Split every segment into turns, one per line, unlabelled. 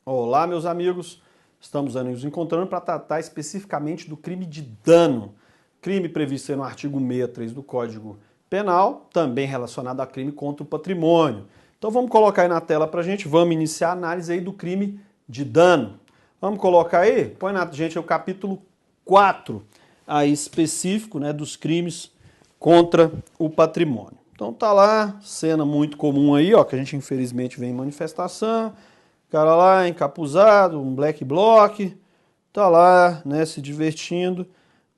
Olá, meus amigos. Estamos nos encontrando para tratar especificamente do crime de dano. Crime previsto no artigo 63 do Código Penal, também relacionado a crime contra o patrimônio. Então vamos colocar aí na tela para a gente, vamos iniciar a análise aí do crime de dano. Vamos colocar aí? Põe na gente o capítulo 4, aí específico, né, dos crimes contra o patrimônio. Então tá lá, cena muito comum aí, ó, que a gente infelizmente vê em manifestação. O cara lá encapuzado, um black bloc, tá lá, né, se divertindo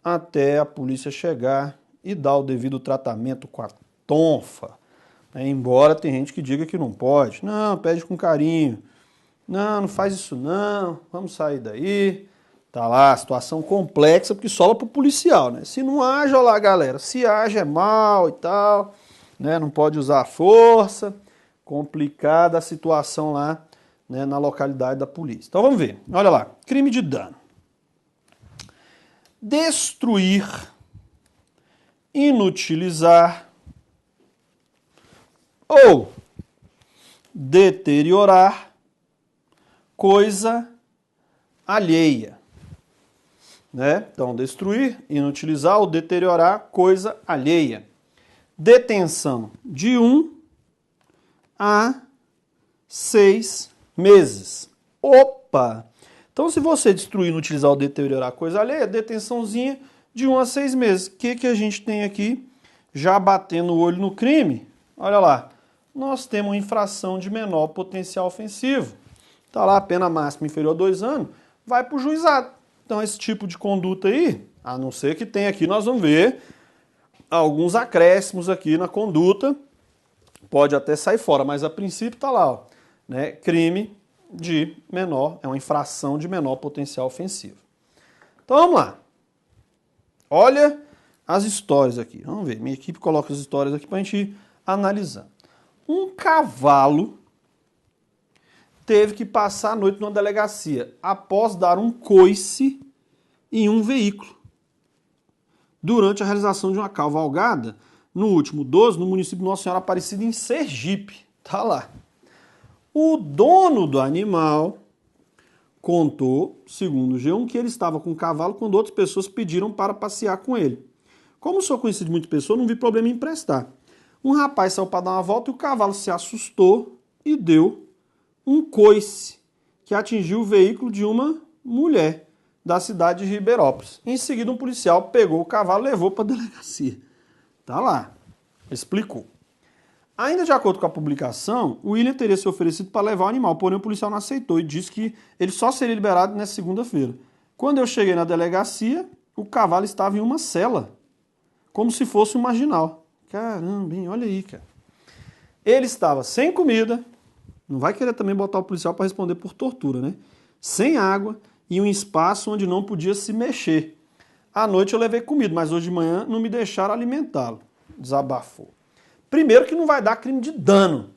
até a polícia chegar e dar o devido tratamento com a tonfa. Embora tem gente que diga que não pode. Não, pede com carinho. Não, não faz isso não, vamos sair daí. Tá lá, situação complexa, porque sola pro policial, né? Se não age, olha lá, galera, se age é mal e tal, né? Não pode usar a força, complicada a situação lá, né, na localidade da polícia. Então vamos ver, olha lá, crime de dano. Destruir, inutilizar ou deteriorar coisa alheia. Né? Então, destruir, inutilizar ou deteriorar coisa alheia. Detenção de 1 a 6 meses. Opa! Então, se você destruir, inutilizar ou deteriorar coisa alheia, detençãozinha de 1 a 6 meses. O que a gente tem aqui, já batendo o olho no crime? Olha lá, nós temos uma infração de menor potencial ofensivo. Está lá a pena máxima inferior a 2 anos, vai para o juizado. Então, esse tipo de conduta aí, a não ser que tenha aqui, nós vamos ver alguns acréscimos aqui na conduta, pode até sair fora, mas a princípio está lá, ó, né? Crime de menor, é uma infração de menor potencial ofensivo. Então, vamos lá. Olha as histórias aqui. Vamos ver, minha equipe coloca as histórias aqui para a gente ir analisando. Um cavalo teve que passar a noite numa delegacia após dar um coice em um veículo durante a realização de uma cavalgada no último 12 no município de Nossa Senhora Aparecida, em Sergipe. Tá lá. O dono do animal contou, segundo o G1, que ele estava com o cavalo quando outras pessoas pediram para passear com ele. Como sou conhecido de muitas pessoas, não vi problema em emprestar. Um rapaz saiu para dar uma volta e o cavalo se assustou e deu um coice que atingiu o veículo de uma mulher da cidade de Ribeirópolis. Em seguida, um policial pegou o cavalo e levou para a delegacia. Tá lá. Explicou. Ainda de acordo com a publicação, o William teria se oferecido para levar o animal, porém o policial não aceitou e disse que ele só seria liberado nessa segunda-feira. Quando eu cheguei na delegacia, o cavalo estava em uma cela, como se fosse um marginal. Caramba, hein? Olha aí, cara. Ele estava sem comida, não vai querer também botar o policial para responder por tortura, né? Sem água e um espaço onde não podia se mexer. À noite eu levei comida, mas hoje de manhã não me deixaram alimentá-lo. Desabafou. Primeiro que não vai dar crime de dano,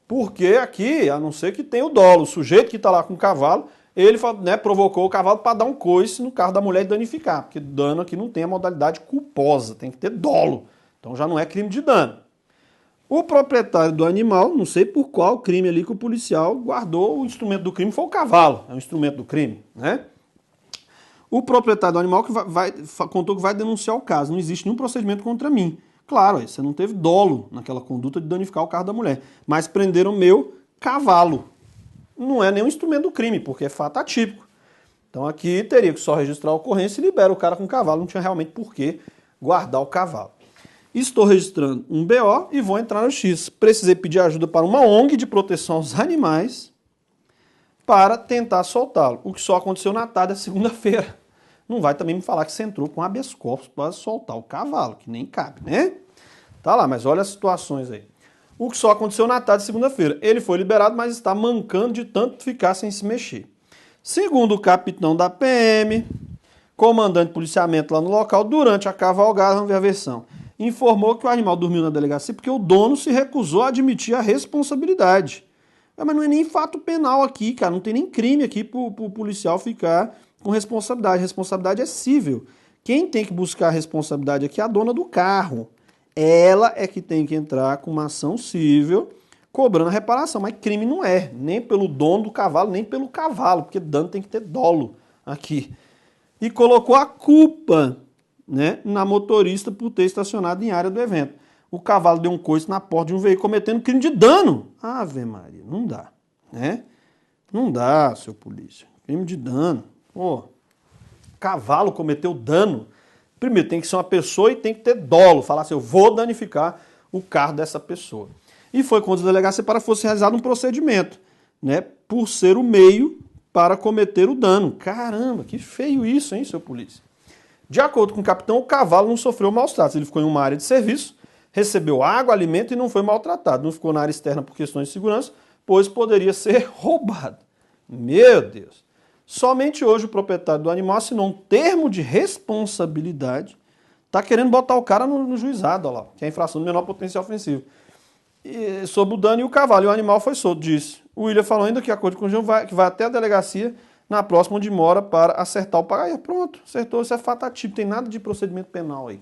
porque aqui, a não ser que tenha o dolo, o sujeito que está lá com o cavalo, ele, né, provocou o cavalo para dar um coice no carro da mulher e danificar, porque dano aqui não tem a modalidade culposa, tem que ter dolo. Então já não é crime de dano. O proprietário do animal, não sei por qual crime ali que o policial guardou o instrumento do crime, foi o cavalo, é o instrumento do crime, né? O proprietário do animal contou que vai denunciar o caso, não existe nenhum procedimento contra mim. Claro, você não teve dolo naquela conduta de danificar o carro da mulher, mas prenderam meu cavalo. Não é nenhum instrumento do crime, porque é fato atípico. Então aqui teria que só registrar a ocorrência e libera o cara com o cavalo, não tinha realmente por que guardar o cavalo. Estou registrando um BO e vou entrar no X. Precisei pedir ajuda para uma ONG de proteção aos animais para tentar soltá-lo, o que só aconteceu na tarde da segunda-feira. Não vai também me falar que você entrou com habeas corpus para soltar o cavalo, que nem cabe, né? Tá lá, mas olha as situações aí. O que só aconteceu na tarde de segunda-feira. Ele foi liberado, mas está mancando de tanto ficar sem se mexer. Segundo o capitão da PM, comandante de policiamento lá no local, durante a cavalgada, vamos ver a versão, informou que o animal dormiu na delegacia porque o dono se recusou a admitir a responsabilidade. Mas não é nem fato penal aqui, cara, não tem nem crime aqui pro policial ficar com responsabilidade. Responsabilidade é cível. Quem tem que buscar a responsabilidade aqui é a dona do carro. Ela é que tem que entrar com uma ação cível cobrando a reparação. Mas crime não é, nem pelo dono do cavalo, nem pelo cavalo, porque dano tem que ter dolo aqui. E colocou a culpa, né, na motorista por ter estacionado em área do evento. O cavalo deu um coice na porta de um veículo cometendo crime de dano. Ave Maria, não dá, né? Não dá, seu polícia. Crime de dano. Pô, cavalo cometeu dano. Primeiro, tem que ser uma pessoa e tem que ter dolo. Falar assim, eu vou danificar o carro dessa pessoa. E foi contra a delegacia para que fosse realizado um procedimento, né? Por ser o meio para cometer o dano. Caramba, que feio isso, hein, seu polícia? De acordo com o capitão, o cavalo não sofreu maus tratos. Ele ficou em uma área de serviço, recebeu água, alimento e não foi maltratado. Não ficou na área externa por questões de segurança, pois poderia ser roubado. Meu Deus! Somente hoje o proprietário do animal assinou um termo de responsabilidade. Está querendo botar o cara no juizado, olha lá, que é a infração do menor potencial ofensivo. E, sobre o dano e o cavalo. E o animal foi solto, disse. O William falou ainda que, de acordo com o João, que vai até a delegacia na próxima onde mora para acertar o pagamento. Pronto, acertou, isso é fato ativo, tem nada de procedimento penal aí.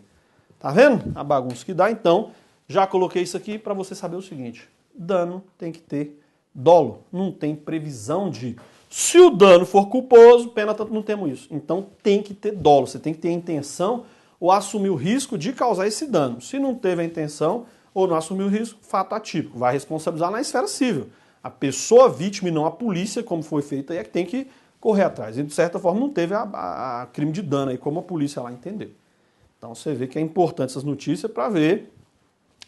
Tá vendo a bagunça que dá? Então, já coloquei isso aqui para você saber o seguinte, dano tem que ter dolo, não tem previsão de... Se o dano for culposo, pena tanto, não temos isso. Então tem que ter dolo, você tem que ter a intenção ou assumir o risco de causar esse dano. Se não teve a intenção ou não assumiu o risco, fato atípico, vai responsabilizar na esfera civil. A pessoa vítima e não a polícia, como foi feito aí, é que tem que correr atrás. E de certa forma não teve a crime de dano aí, como a polícia lá entendeu. Então você vê que é importante essas notícias para ver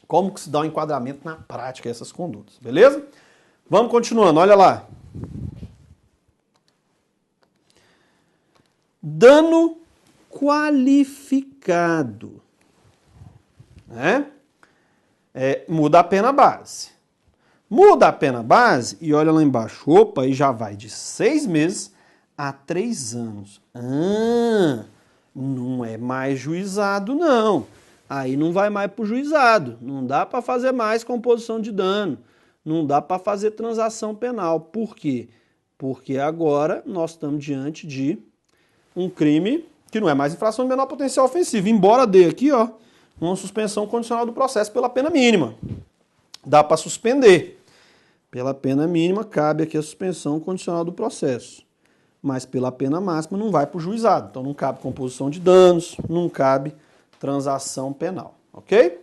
como que se dá o enquadramento na prática essas condutas, beleza? Vamos continuando, olha lá. Dano qualificado. Né? Muda a pena base. Muda a pena base e olha lá embaixo. Opa, e já vai de 6 meses a 3 anos. Não é mais juizado, não. Aí não vai mais para o juizado. Não dá para fazer mais composição de dano. Não dá para fazer transação penal. Por quê? Porque agora nós estamos diante de um crime que não é mais infração de menor potencial ofensivo. Embora dê aqui, ó, uma suspensão condicional do processo pela pena mínima. Dá para suspender. Pela pena mínima cabe aqui a suspensão condicional do processo. Mas pela pena máxima não vai para o juizado. Então não cabe composição de danos, não cabe transação penal, ok?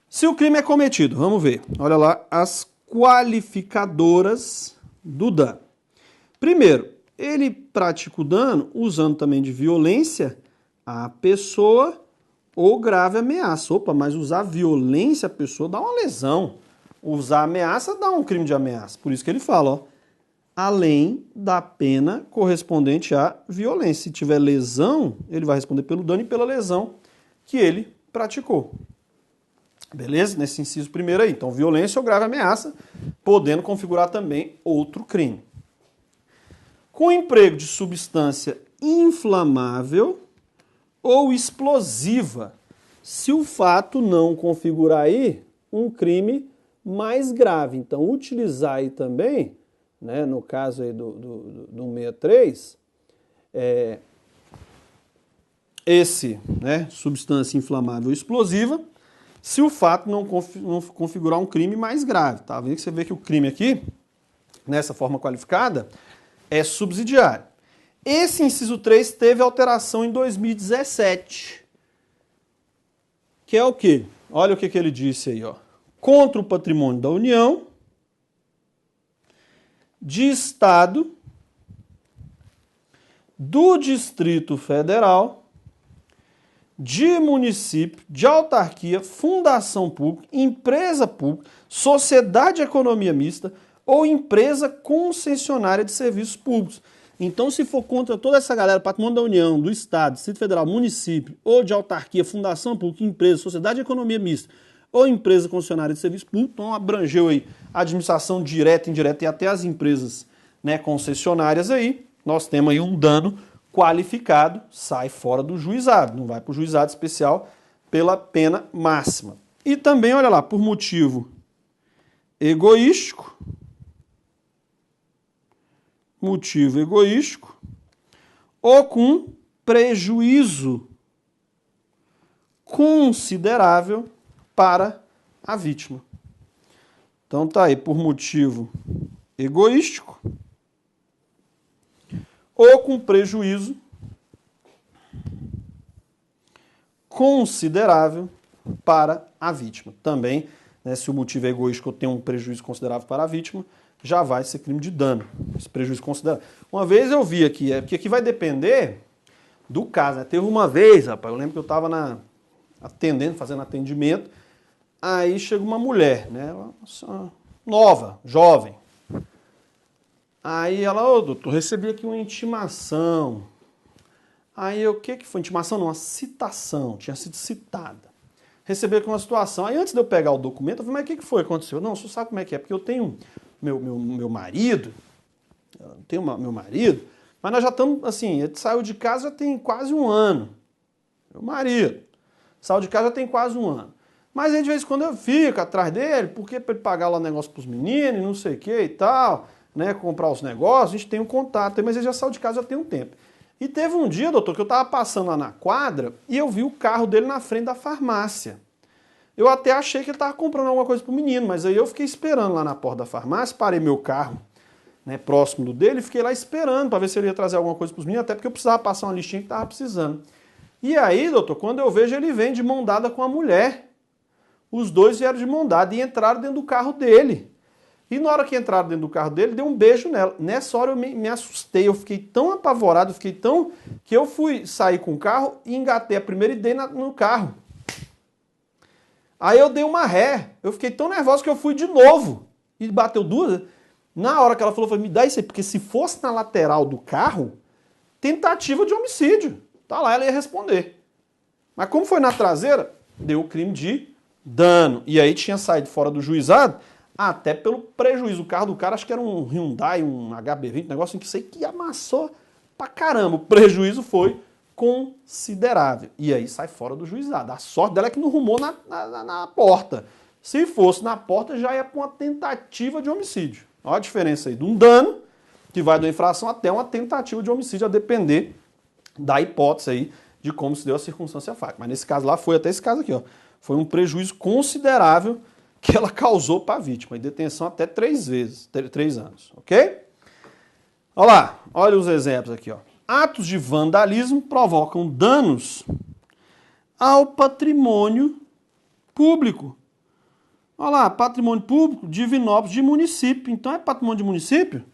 Se o crime é cometido, vamos ver. Olha lá as qualificadoras do dano. Primeiro, ele pratica o dano usando também de violência à pessoa ou grave ameaça. Opa, mas usar violência à pessoa dá uma lesão. Usar ameaça dá um crime de ameaça. Por isso que ele fala, ó, além da pena correspondente à violência. Se tiver lesão, ele vai responder pelo dano e pela lesão que ele praticou. Beleza? Nesse inciso primeiro aí. Então, violência ou grave ameaça, podendo configurar também outro crime. Com emprego de substância inflamável ou explosiva, se o fato não configurar aí um crime mais grave. Então, utilizar aí também, né, no caso aí do 63, né, substância inflamável ou explosiva, se o fato não configurar um crime mais grave. Tá? Você vê que o crime aqui, nessa forma qualificada, é subsidiário. Esse inciso 3 teve alteração em 2017. Que é o quê? Olha o que ele disse aí, ó. Contra o patrimônio da União, de Estado, do Distrito Federal, de município, de autarquia, fundação pública, empresa pública, sociedade de economia mista ou empresa concessionária de serviços públicos. Então, se for contra toda essa galera, patrimônio da União, do Estado, Distrito Federal, município, ou de autarquia, fundação pública, empresa, sociedade de economia mista, ou empresa concessionária de serviço público, então abrangeu aí a administração direta, indireta e até as empresas, né, concessionárias aí, nós temos aí um dano qualificado, sai fora do juizado, não vai para o juizado especial pela pena máxima. E também, olha lá, por motivo egoístico, ou com prejuízo considerável para a vítima. Então tá aí, por motivo egoístico ou com prejuízo considerável para a vítima. Também, né, se o motivo é egoístico ou tem um prejuízo considerável para a vítima, já vai ser crime de dano. Esse prejuízo considerável. Uma vez eu vi aqui, porque aqui vai depender do caso, né? Teve uma vez, rapaz, eu lembro que eu estava fazendo atendimento, aí chega uma mulher, né? Nova, jovem. Aí ela, ô doutor, recebi aqui uma intimação. Aí o que foi? Intimação não, uma citação, tinha sido citada. Recebi aqui uma situação. Aí antes de eu pegar o documento, eu falei, mas o que foi que aconteceu? Não, o senhor sabe como é que é, porque eu tenho meu marido, meu marido, mas nós já estamos, assim, ele saiu de casa já tem quase um ano. Meu marido saiu de casa já tem quase um ano. Mas aí de vez em quando eu fico atrás dele, porque para ele pagar lá o negócio para os meninos, não sei o que e tal, né, comprar os negócios, a gente tem um contato, mas ele já saiu de casa já tem um tempo. E teve um dia, doutor, que eu estava passando lá na quadra e eu vi o carro dele na frente da farmácia. Eu até achei que ele estava comprando alguma coisa para o menino, mas aí eu fiquei esperando lá na porta da farmácia, parei meu carro, né, próximo do dele e fiquei lá esperando para ver se ele ia trazer alguma coisa para os meninos, até porque eu precisava passar uma listinha que estava precisando. E aí, doutor, quando eu vejo, ele vem de mão dada com a mulher. Os dois vieram de mão dada e entraram dentro do carro dele. E na hora que entraram dentro do carro dele, deu um beijo nela. Nessa hora eu me assustei, eu fiquei tão apavorado, que eu fui sair com o carro e engatei a primeira e dei no carro. Aí eu dei uma ré, eu fiquei tão nervoso que eu fui de novo. E bateu duas. Na hora que ela falou, me dá isso aí, porque se fosse na lateral do carro, tentativa de homicídio. Tá lá, ela ia responder. Mas como foi na traseira, deu o crime de dano. E aí tinha saído fora do juizado, até pelo prejuízo. O carro do cara, acho que era um Hyundai, um HB20, um negócio em que sei que amassou pra caramba. O prejuízo foi considerável. E aí sai fora do juizado. A sorte dela é que não rumou na porta. Se fosse na porta, já ia para uma tentativa de homicídio. Olha a diferença aí de um dano, que vai da infração, até uma tentativa de homicídio, a depender da hipótese aí de como se deu a circunstância fática. Mas nesse caso lá, foi até esse caso aqui, ó. Foi um prejuízo considerável que ela causou para a vítima. E detenção até 3 vezes, 3 anos, ok? Olha lá, olha os exemplos aqui, ó. Atos de vandalismo provocam danos ao patrimônio público. Olha lá, patrimônio público, Divinópolis, de município. Então é patrimônio de município,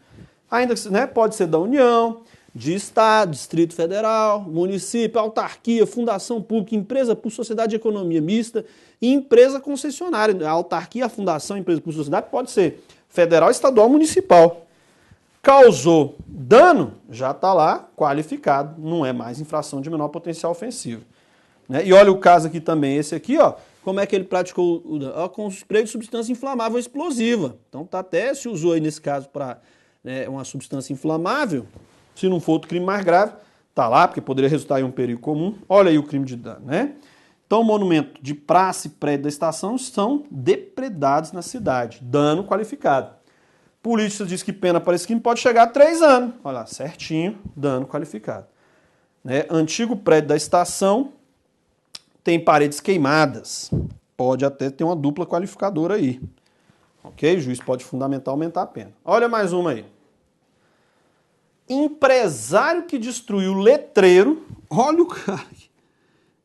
ainda que, né, pode ser da União, de Estado, Distrito Federal, município, autarquia, fundação pública, empresa por sociedade de economia mista e empresa concessionária. A autarquia, a fundação, a empresa por sociedade pode ser federal, estadual, municipal. Causou dano, já está lá qualificado, não é mais infração de menor potencial ofensivo. Né? E olha o caso aqui também, esse aqui, ó, como é que ele praticou o dano? Com spray de substância inflamável explosiva. Então tá até se usou aí nesse caso para, né, uma substância inflamável, se não for outro crime mais grave, tá lá, porque poderia resultar em um perigo comum. Olha aí o crime de dano, né? Então, monumento de praça e prédio da estação são depredados na cidade. Dano qualificado. Polícia diz que pena para esse crime pode chegar a 3 anos. Olha lá, certinho, dano qualificado. Né? Antigo prédio da estação tem paredes queimadas. Pode até ter uma dupla qualificadora aí. Ok? O juiz pode fundamentar aumentar a pena. Olha mais uma aí. Empresário que destruiu letreiro. Olha o cara aqui.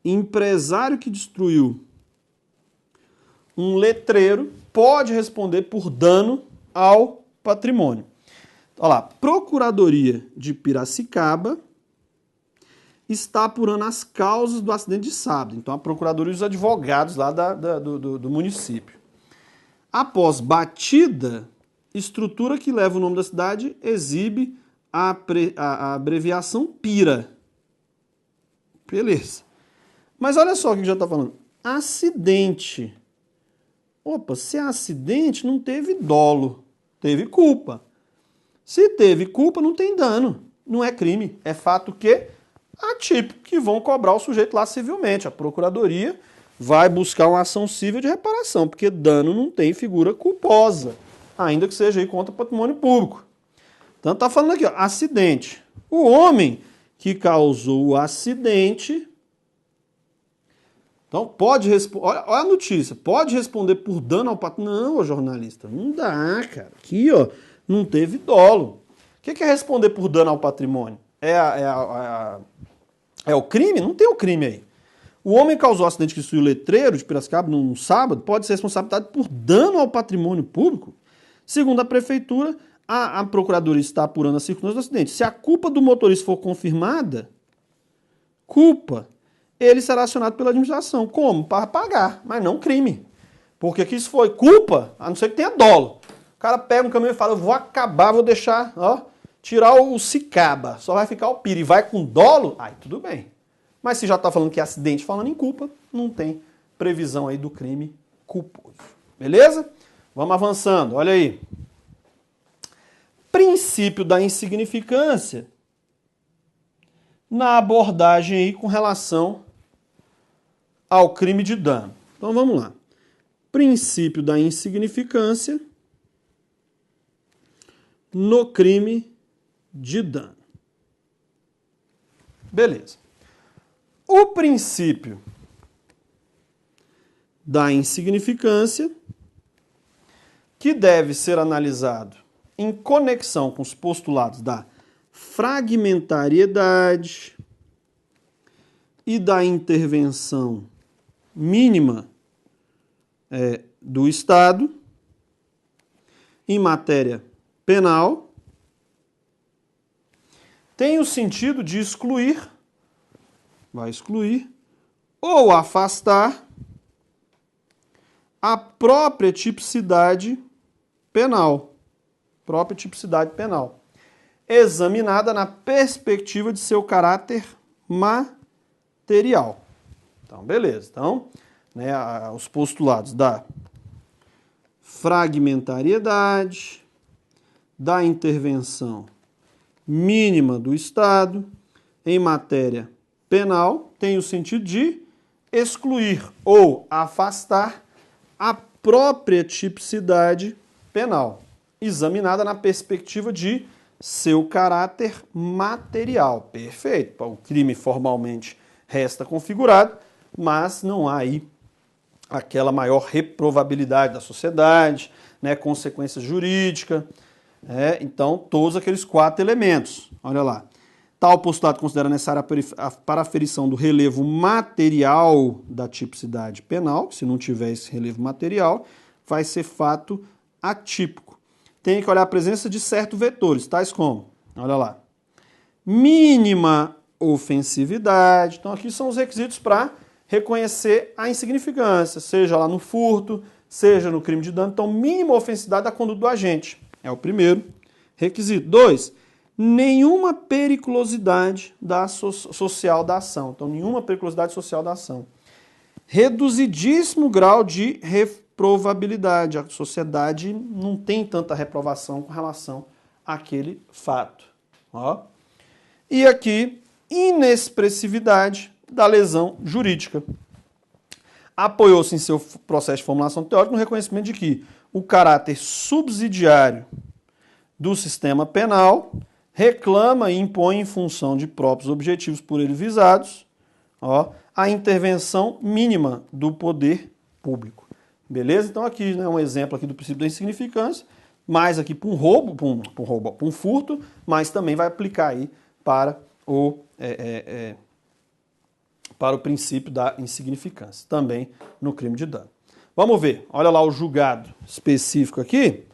Empresário que destruiu um letreiro pode responder por dano ao patrimônio. Olha lá, Procuradoria de Piracicaba está apurando as causas do acidente de sábado. Então, a Procuradoria e os advogados lá do município. Após batida, estrutura que leva o nome da cidade exibe a abreviação PIRA. Beleza. Mas olha só o que já está falando. Acidente. Opa, se é acidente, não teve dolo. Teve culpa. Se teve culpa, não tem dano. Não é crime. É fato que atípico, que vão cobrar o sujeito lá civilmente. A Procuradoria vai buscar uma ação civil de reparação, porque dano não tem figura culposa, ainda que seja aí contra o patrimônio público. Então está falando aqui, ó, acidente. O homem que causou o acidente Então, pode responder. Olha a notícia. Pode responder por dano ao patrimônio. Não, jornalista. Não dá, cara. Aqui, ó, não teve dolo. O que é responder por dano ao patrimônio? É o crime? Não tem o crime aí. O homem causou acidente que destruiu o letreiro de Piracicaba num sábado, pode ser responsabilizado por dano ao patrimônio público? Segundo a prefeitura, a procuradoria está apurando as circunstâncias do acidente. Se a culpa do motorista for confirmada, ele será acionado pela administração. Como? Para pagar, mas não crime. Porque aqui isso foi culpa, a não ser que tenha dolo. O cara pega um caminhão e fala, eu vou acabar, vou deixar, ó, tirar o cicaba, só vai ficar o piro e vai com dolo, aí tudo bem. Mas se já está falando que é acidente, falando em culpa, não tem previsão aí do crime culposo. Beleza? Vamos avançando, olha aí. Princípio da insignificância na abordagem aí com relação ao crime de dano. Então vamos lá. Princípio da insignificância no crime de dano. Beleza. O princípio da insignificância, que deve ser analisado em conexão com os postulados da fragmentariedade e da intervenção mínima do Estado em matéria penal, tem o sentido de excluir, ou afastar a própria tipicidade penal, examinada na perspectiva de seu caráter material. Então, beleza. Então, né, os postulados da fragmentariedade, da intervenção mínima do Estado em matéria penal tem o sentido de excluir ou afastar a própria tipicidade penal, examinada na perspectiva de seu caráter material. Perfeito. O crime formalmente resta configurado, mas não há aí aquela maior reprovabilidade da sociedade, né, consequência jurídica. Então, todos aqueles 4 elementos. Olha lá. Tal postulado considera necessária para a aferição do relevo material da tipicidade penal, que se não tiver esse relevo material, vai ser fato atípico. Tem que olhar a presença de certos vetores, tais como, olha lá, mínima ofensividade. Então aqui são os requisitos para reconhecer a insignificância, seja lá no furto, seja no crime de dano. Então, mínima ofensividade da conduta do agente. É o primeiro requisito. 2, nenhuma periculosidade social da ação. Então, nenhuma periculosidade social da ação. Reduzidíssimo grau de reprovabilidade. A sociedade não tem tanta reprovação com relação àquele fato. Ó. E aqui, inexpressividade da lesão jurídica. Apoiou-se em seu processo de formulação teórica no reconhecimento de que o caráter subsidiário do sistema penal reclama e impõe em função de próprios objetivos por ele visados, a intervenção mínima do poder público. Beleza? Então aqui, né, um exemplo aqui do princípio da insignificância, mais aqui para um roubo, para um furto, mas também vai aplicar aí para o princípio da insignificância, também no crime de dano. Vamos ver, olha lá o julgado específico aqui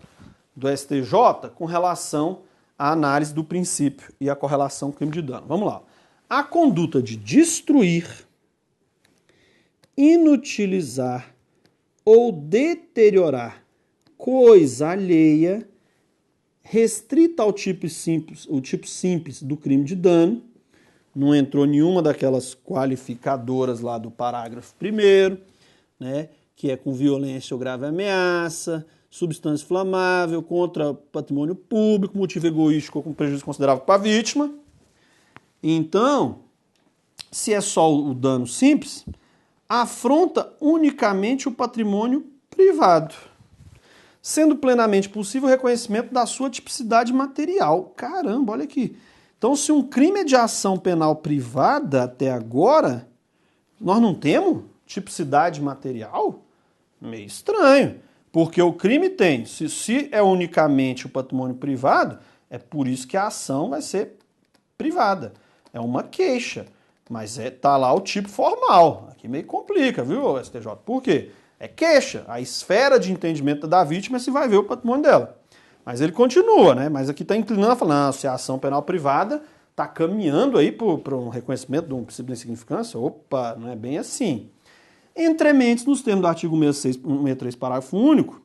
do STJ com relação à análise do princípio e a correlação com o crime de dano. Vamos lá. A conduta de destruir, inutilizar ou deteriorar coisa alheia restrita ao tipo simples do crime de dano, não entrou nenhuma daquelas qualificadoras lá do parágrafo 1º, né, que é com violência ou grave ameaça, substância inflamável, contra patrimônio público, motivo egoístico ou com prejuízo considerável para a vítima. Então, se é só o dano simples, afronta unicamente o patrimônio privado, sendo plenamente possível o reconhecimento da sua tipicidade material. Caramba, olha aqui. Então, se um crime é de ação penal privada até agora, nós não temos? tipicidade material? Meio estranho, porque o crime tem, se é unicamente o patrimônio privado, é por isso que a ação vai ser privada. É uma queixa, mas tá lá o tipo formal. Aqui meio complica, viu, STJ? Por quê? É queixa. A esfera de entendimento da vítima se vai ver o patrimônio dela. Mas ele continua, né? Mas aqui está inclinando a falar, não, se a ação penal privada está caminhando aí para um reconhecimento de um princípio de insignificância, opa, não é bem assim. Entrementes, nos termos do artigo 163, parágrafo único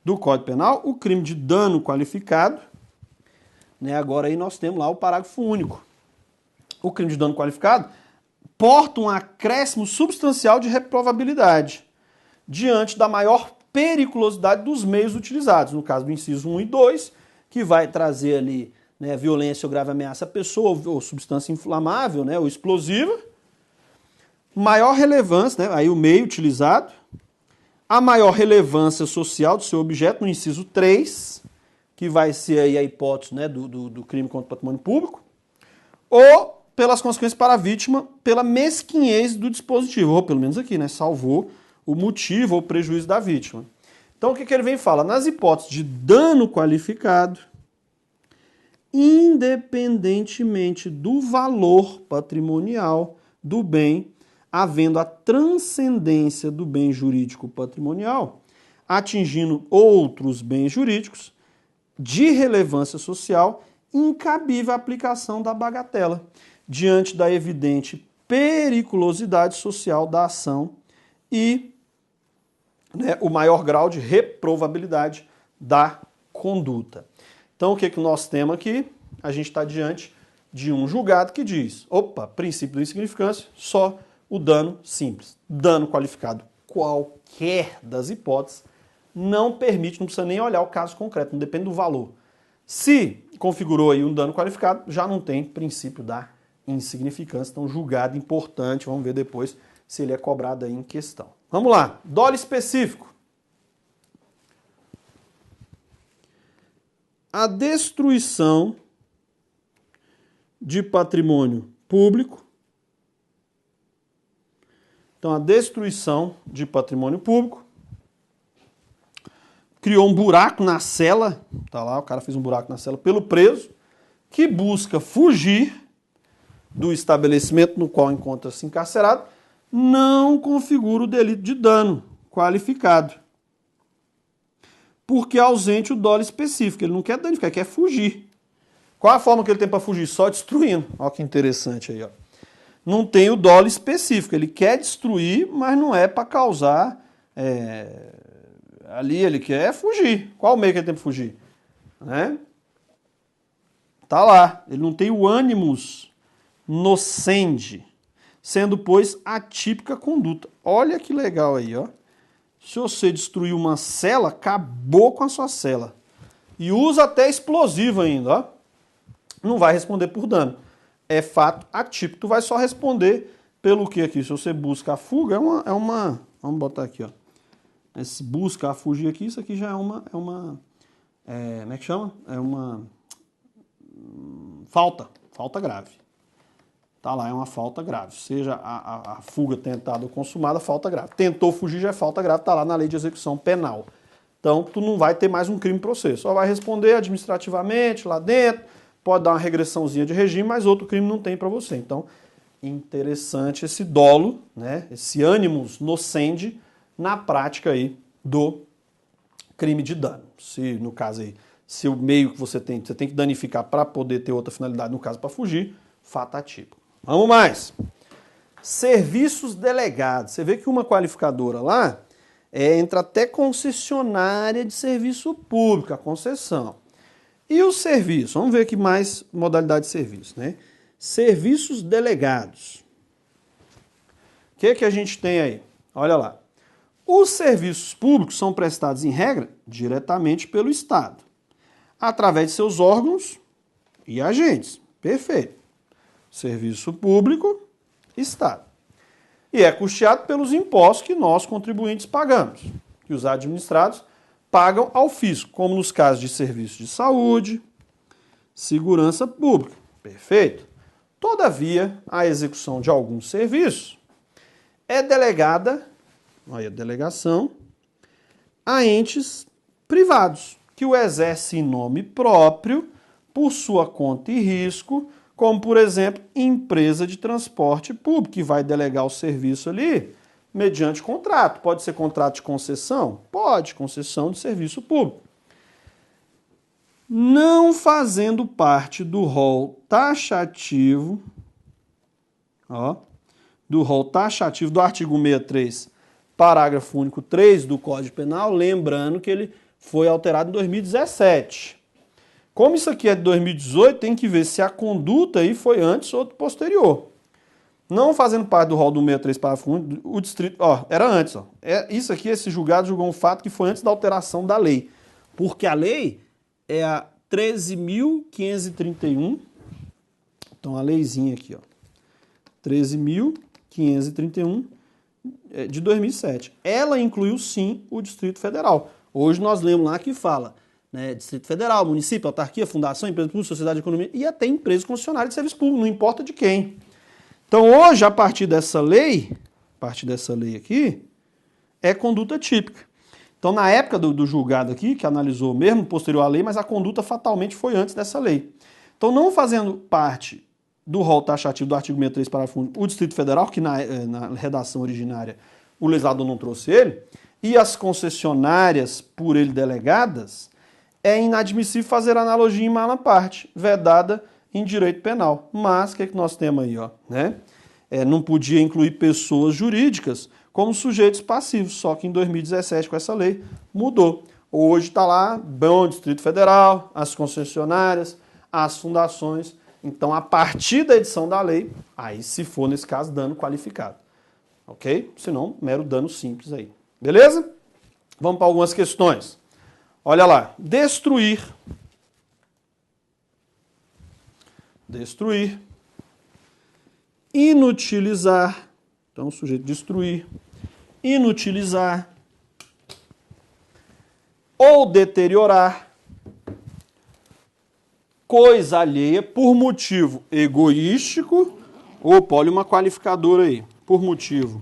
do Código Penal, o crime de dano qualificado, né? Agora aí nós temos lá o parágrafo único. O crime de dano qualificado porta um acréscimo substancial de reprovabilidade diante da maior periculosidade dos meios utilizados, no caso do inciso 1 e 2, que vai trazer ali, né, violência ou grave ameaça à pessoa, ou substância inflamável, né, ou explosiva, maior relevância, né, aí o meio utilizado, a maior relevância social do seu objeto, no inciso 3, que vai ser aí a hipótese, né, do crime contra o patrimônio público, ou pelas consequências para a vítima, pela mesquinhez do dispositivo, ou pelo menos aqui, né, salvou o motivo ou prejuízo da vítima. Então, o que ele vem e fala? Nas hipóteses de dano qualificado, independentemente do valor patrimonial do bem, havendo a transcendência do bem jurídico patrimonial, atingindo outros bens jurídicos de relevância social, incabível a aplicação da bagatela, diante da evidente periculosidade social da ação e, né, o maior grau de reprovabilidade da conduta. Então, o que nós temos aqui? A gente está diante de um julgado que diz, opa, princípio da insignificância, só o dano simples. Dano qualificado, qualquer das hipóteses, não permite, não precisa nem olhar o caso concreto, não depende do valor. Se configurou aí um dano qualificado, já não tem princípio da insignificância. Então, julgado importante, vamos ver depois se ele é cobrado aí em questão. Vamos lá, dolo específico. A destruição de patrimônio público. Então, a destruição de patrimônio público criou um buraco na cela, tá lá, o cara fez um buraco na cela pelo preso, que busca fugir do estabelecimento no qual encontra-se encarcerado, não configura o delito de dano qualificado. Porque é ausente o dolo específico. Ele não quer danificar, ele quer fugir. Qual a forma que ele tem para fugir? Só destruindo. Olha que interessante aí, ó. Não tem o dolo específico. Ele quer destruir, mas não é para causar... Ali ele quer fugir. Qual o meio que ele tem para fugir? Né? Tá lá. Ele não tem o animus nocende, sendo, pois, atípica conduta. Olha que legal aí, ó. Se você destruir uma cela, acabou com a sua cela. E usa até explosivo ainda, ó. Não vai responder por dano. É fato atípico. Tu vai só responder pelo que aqui? Se você busca a fuga, vamos botar aqui, ó. Se busca a fugir aqui, isso aqui já é uma como é que chama? É uma falta grave. Tá lá, é uma falta grave. Seja a fuga tentada ou consumada, falta grave. Tentou fugir, já é falta grave, tá lá na lei de execução penal. Então, tu não vai ter mais um crime para você. Só vai responder administrativamente lá dentro, pode dar uma regressãozinha de regime, mas outro crime não tem para você. Então, interessante esse dolo, né? Esse animus nocende na prática aí do crime de dano. Se, no caso aí, se o meio que você tem que danificar para poder ter outra finalidade, no caso para fugir, fato atípico. Vamos mais. Serviços delegados. Você vê que uma qualificadora lá entra até concessionária de serviço público, a concessão. E o serviço? Vamos ver aqui mais modalidade de serviço, né? Serviços delegados. O que a gente tem aí? Olha lá. Os serviços públicos são prestados, em regra, diretamente pelo Estado, através de seus órgãos e agentes. Perfeito. Serviço público, Estado. E é custeado pelos impostos que nós, contribuintes, pagamos, que os administrados pagam ao fisco, como nos casos de serviços de saúde, segurança pública. Perfeito. Todavia, a execução de alguns serviços é delegada, olha, delegação, a entes privados, que o exercem em nome próprio, por sua conta e risco, como, por exemplo, empresa de transporte público, que vai delegar o serviço ali mediante contrato. Pode ser contrato de concessão? Pode, concessão de serviço público. Não fazendo parte do rol taxativo, do rol taxativo do artigo 63, parágrafo único 3 do Código Penal, lembrando que ele foi alterado em 2017. Como isso aqui é de 2018, tem que ver se a conduta aí foi antes ou posterior. Não fazendo parte do rol do 63, parágrafo único, o distrito, era antes, isso aqui, esse julgado julgou um fato que foi antes da alteração da lei. Porque a lei é a 13.531, então a leizinha aqui, 13.531 de 2007. Ela incluiu sim o Distrito Federal. Hoje nós lemos lá que fala, né, Distrito Federal, município, autarquia, fundação, empresa pública, sociedade de economia e até empresa concessionária de serviço público, não importa de quem. Então hoje, a partir dessa lei aqui, é conduta típica. Então na época do julgado aqui, que analisou mesmo posterior à lei, mas a conduta fatalmente foi antes dessa lei. Então não fazendo parte do rol taxativo do artigo 63, parágrafo único, o Distrito Federal, que na redação originária o legislador não trouxe ele, e as concessionárias por ele delegadas, é inadmissível fazer analogia em mala parte, vedada em direito penal. Mas o que nós temos aí? Não podia incluir pessoas jurídicas como sujeitos passivos, só que em 2017 com essa lei mudou. Hoje está lá, bom, Distrito Federal, as concessionárias, as fundações. Então, a partir da edição da lei, aí se for, nesse caso, dano qualificado. Ok? Senão, mero dano simples aí. Beleza? Vamos para algumas questões. Olha lá. Destruir. Destruir. Inutilizar. Então, o sujeito destruir. Inutilizar. Ou deteriorar coisa alheia por motivo egoístico, opa, olha uma qualificadora aí, por motivo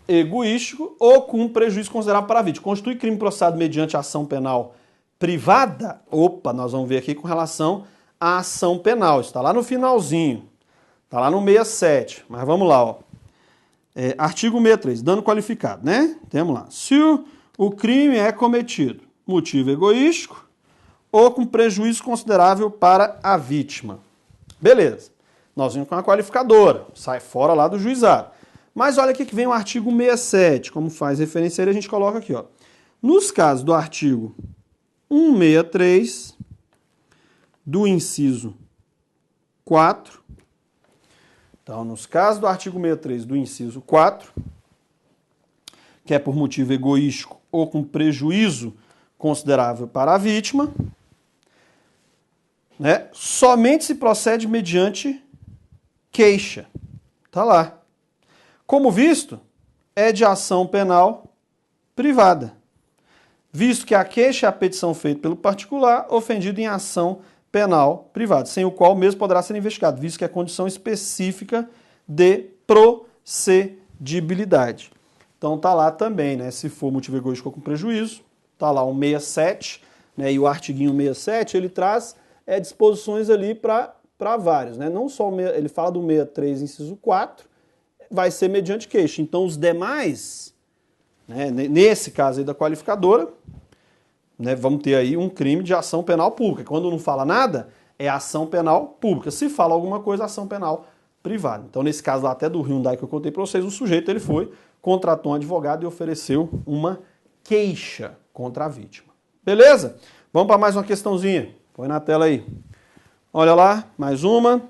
egoístico ou com prejuízo considerável para a vítima. Constitui crime processado mediante ação penal privada, opa, nós vamos ver aqui com relação à ação penal, está lá no finalzinho, está lá no 67, mas vamos lá, artigo 63, dano qualificado, né? Temos lá, se o crime é cometido, motivo egoístico, ou com prejuízo considerável para a vítima. Beleza. Nós vimos com a qualificadora, sai fora lá do juizado. Mas olha aqui que vem o artigo 67, como faz referência a ele, a gente coloca aqui. Nos casos do artigo 163, do inciso 4, então, nos casos do artigo 63, do inciso 4, que é por motivo egoístico ou com prejuízo considerável para a vítima, né, somente se procede mediante queixa. Está lá. Como visto, é de ação penal privada, visto que a queixa é a petição feita pelo particular ofendido em ação penal privada, sem o qual o mesmo poderá ser investigado, visto que é condição específica de procedibilidade. Então está lá também, né, se for motivo egoístico ou com prejuízo, está lá o 67, né, e o artiguinho 67, ele traz disposições ali para vários, né? Não só ele fala do 63, inciso 4, vai ser mediante queixa. Então, os demais, né, nesse caso aí da qualificadora, né, vamos ter aí um crime de ação penal pública. Quando não fala nada, é ação penal pública. Se fala alguma coisa, ação penal privada. Então, nesse caso lá até do Hyundai que eu contei para vocês, o sujeito ele foi, contratou um advogado e ofereceu uma queixa contra a vítima. Beleza? Vamos para mais uma questãozinha. Põe na tela aí. Olha lá, mais uma.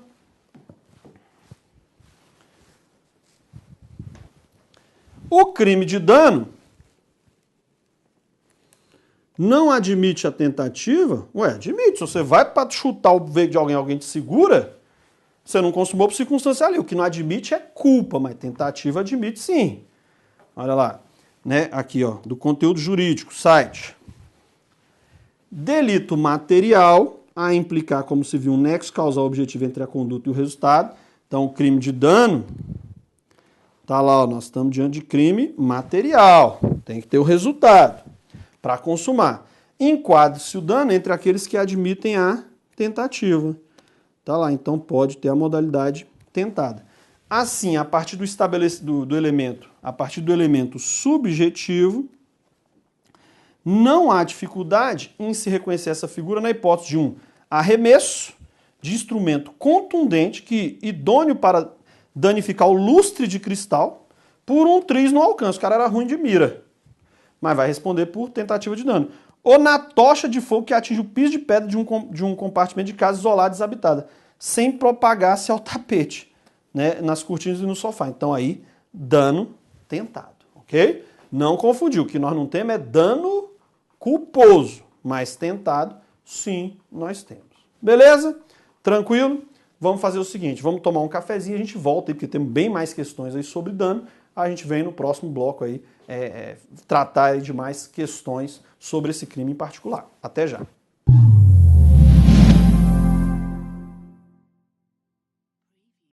O crime de dano não admite a tentativa? Ué, admite. Se você vai para chutar o veículo de alguém, alguém te segura, você não consumou por circunstância ali. O que não admite é culpa, mas tentativa admite sim. Olha lá, né? Aqui, ó, do conteúdo jurídico, site. Delito material a implicar como se viu um nexo causal objetivo entre a conduta e o resultado. Então, o crime de dano Tá lá, ó, nós estamos diante de crime material. Tem que ter o resultado para consumar. Enquadre-se o dano entre aqueles que admitem a tentativa. Tá lá, então pode ter a modalidade tentada. Assim, a partir do elemento, a partir do elemento subjetivo, não há dificuldade em se reconhecer essa figura na hipótese de um arremesso de instrumento contundente que idôneo para danificar o lustre de cristal por um triz no alcance. O cara era ruim de mira, mas vai responder por tentativa de dano. Ou na tocha de fogo que atinge o piso de pedra de um compartimento de casa isolada e desabitada, sem propagar-se ao tapete, né, nas cortinas e no sofá. Então aí, dano tentado, ok? Não confundir, o que nós não temos é dano culposo, mas tentado, sim, nós temos. Beleza? Tranquilo? Vamos fazer o seguinte, vamos tomar um cafezinho, a gente volta aí, porque temos bem mais questões aí sobre dano. A gente vem no próximo bloco aí tratar aí de mais questões sobre esse crime em particular. Até já!